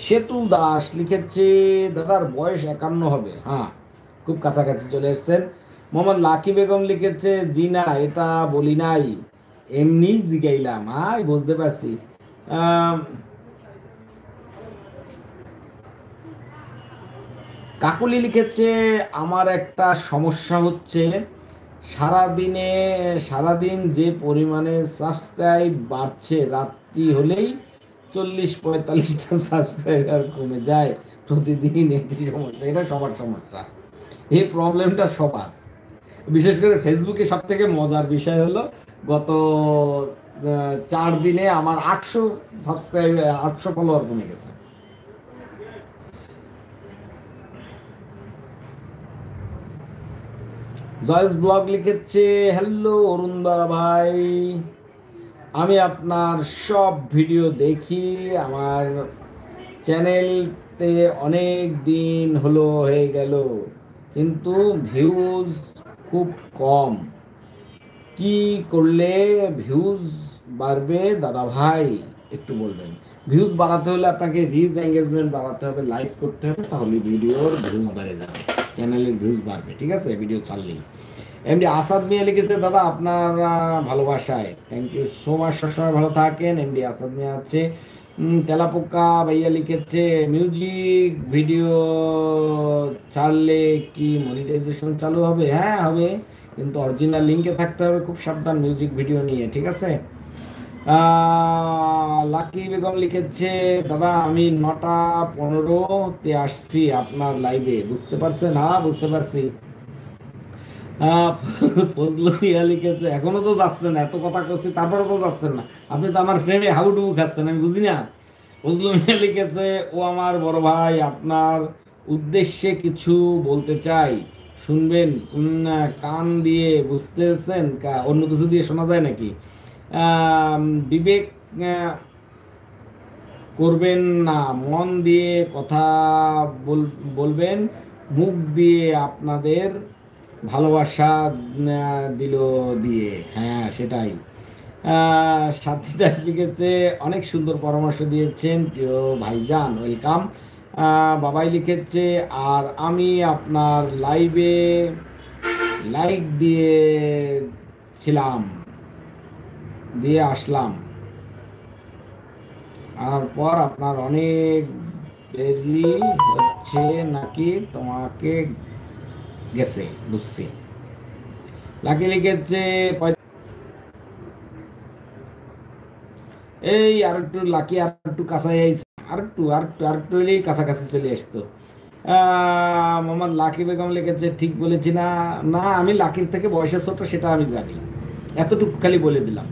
সেতু দাস লিখেছে দাদার বয়স 51 হবে। হ্যাঁ, খুব কাছাকাছি চলে এসেছেন। মোহাম্মদ লাকি বেগম লিখেছে জি না, এটা বলি নাই, এমনি জিগাইলাম। হ্যাঁ, বুঝতে পারছি। আম, কাকুলি লিখেছে আমার একটা সমস্যা হচ্ছে, সারাদিনে সারাদিন যে পরিমাণে সাবস্ক্রাইব বাড়ছে, রাত্রি হলেই 40-45টা সাবস্ক্রাইবার কমে যায় প্রতিদিন। একই সমস্যা, এটা সবার সমস্যা, এই প্রবলেমটা সবার। বিশেষ করে ফেসবুকে সব থেকে মজার বিষয় হলো, গত 4 দিনে আমার 800 ফলোয়ার কমে গেছে। জয়েস ব্লগ লিখেছে হ্যালো অরুণ দাদা ভাই, আমি আপনার সব ভিডিও দেখি, আমার চ্যানেলতে অনেক দিন হয়ে গেল, কিন্তু ভিউজ খুব কম, কি করলে ভিউজ বাড়বে দাদা ভাই, একটু বলবেন। ভিউজ বাড়াতে হলে আপনাকে রিচ এঙ্গেজমেন্ট বাড়াতে হবে, লাইক করতে হবে, তাহলে ভিডিওর ভিউজ বেড়ে যাবে, চ্যানেলের ভিউজ বাড়বে। ঠিক আছে, ভিডিও চাললেই। এমডি আসাদ মিয়া লিখেছে দাদা আপনার ভালোবাসায়, থ্যাংক ইউ সো মাচ, সবসময় ভালো থাকেন। এমডি আসাদ মিয়া আছে। তেলাপোকা ভাইয়া লিখেছে মিউজিক ভিডিও ছাড়লে কি মনিটাইজেশন চালু হবে? হ্যাঁ হবে, কিন্তু অরিজিনাল লিঙ্কে থাকতে হবে, খুব সাবধান মিউজিক ভিডিও নিয়ে। ঠিক আছে। লাকি বেগম লিখেছে দাদা আমি 9টা 15-তে আসছি আপনার লাইভে, বুঝতে পারছেন? হ্যাঁ বুঝতে পারছি। আহ, ফজলু মিয়া লিখেছে এখনো তো যাচ্ছেন, এত কথা করছি তারপরে তো যাচ্ছেন না, আপনি তো আমার ফ্রেমে হাবুডুবু খাচ্ছেন, আমি বুঝি না। ফজলু মিয়া লিখেছে ও আমার বড় ভাই, আপনার উদ্দেশ্যে কিছু বলতে চাই, শুনবেন? কান দিয়ে বুঝতেছেন, অন্য কিছু দিয়ে শোনা যায় নাকি? আম, বিবেক আহ, করবেন না, মন দিয়ে কথা বলবেন, মুখ দিয়ে আপনাদের ভালোবাসা দিল দিয়ে। হ্যাঁ সেটাই। সাথী দাস লিখেছে অনেক সুন্দর পরামর্শ দিয়েছেন প্রিয় ভাইজান, ওয়েলকাম। বাবাই লিখেছে আর আমি আপনার লাইভে লাইক দিয়ে আসলাম, আর পর আপনার অনেক দেরি হচ্ছে নাকি তোমাকে গেছে, বুঝছি। লাকি লিখেছে এই আর একটু লাকি, আর একটু কাছাই আইছে, আর একটু হলেই কাছাকাছি চলে আসতো। মোহাম্মদ লাকি বেগম লিখেছে ঠিক বলেছি না? না, আমি লাকির থেকে বয়সে ছোট সেটা আমি জানি, এতটুকু খালি বলে দিলাম।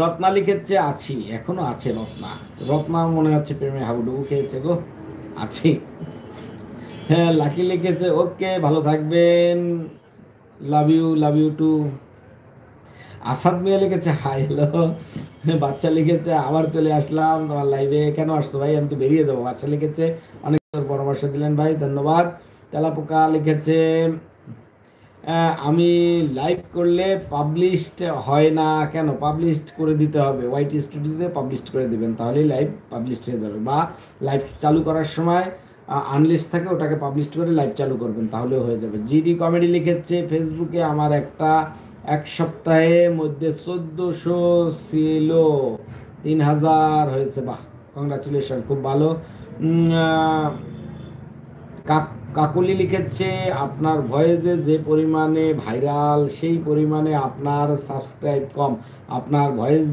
রত্না লিখেছে আছি, এখনো আছে রত্না। রত্না মনে হচ্ছে প্রেমে হাবুডুবু খেয়েছে গো, আছি। হ্যাঁ, লাকি লিখেছে ওকে ভালো থাকবেন, লাভ ইউ টু। আসাদ মিয়া লিখেছে হাই হ্যালো। বাচ্চা লিখেছে আবার চলে আসলাম তোমার লাইভে, কেন আসছো ভাই? আমি তো বেরিয়ে যাবো। বাচ্চা লিখেছে অনেক সুন্দর পরামর্শ দিলেন ভাই, ধন্যবাদ। তেলাপোকা লিখেছে আমি লাইভ করলে পাবলিশড হয় না কেন? পাবলিশড করে দিতে হবে, ওয়াইটি স্টুডিওতে পাবলিশড করে দিবেন, তাহলেই লাইভ পাবলিশড হয়ে যাবে। বা লাইভ চালু করার সময় আনলিস্ট থাকে, ওটাকে পাবলিশ করে লাইভ চালু করবেন, তাহলেও হয়ে যাবে। জিডি কমেডি লিখেছে ফেসবুকে আমার একটা এক সপ্তাহের মধ্যে 1400 ছিল, 3000 হয়েছে, বাহ, কংগ্রাচুলেশন, খুব ভালো। উম, আহ, কাকলি লিখেছে আপনার ভয়েসে যে পরিমাণে ভাইরাল, সেই পরিমাণে আপনার সাবস্ক্রাইব কম, আপনার ভয়েস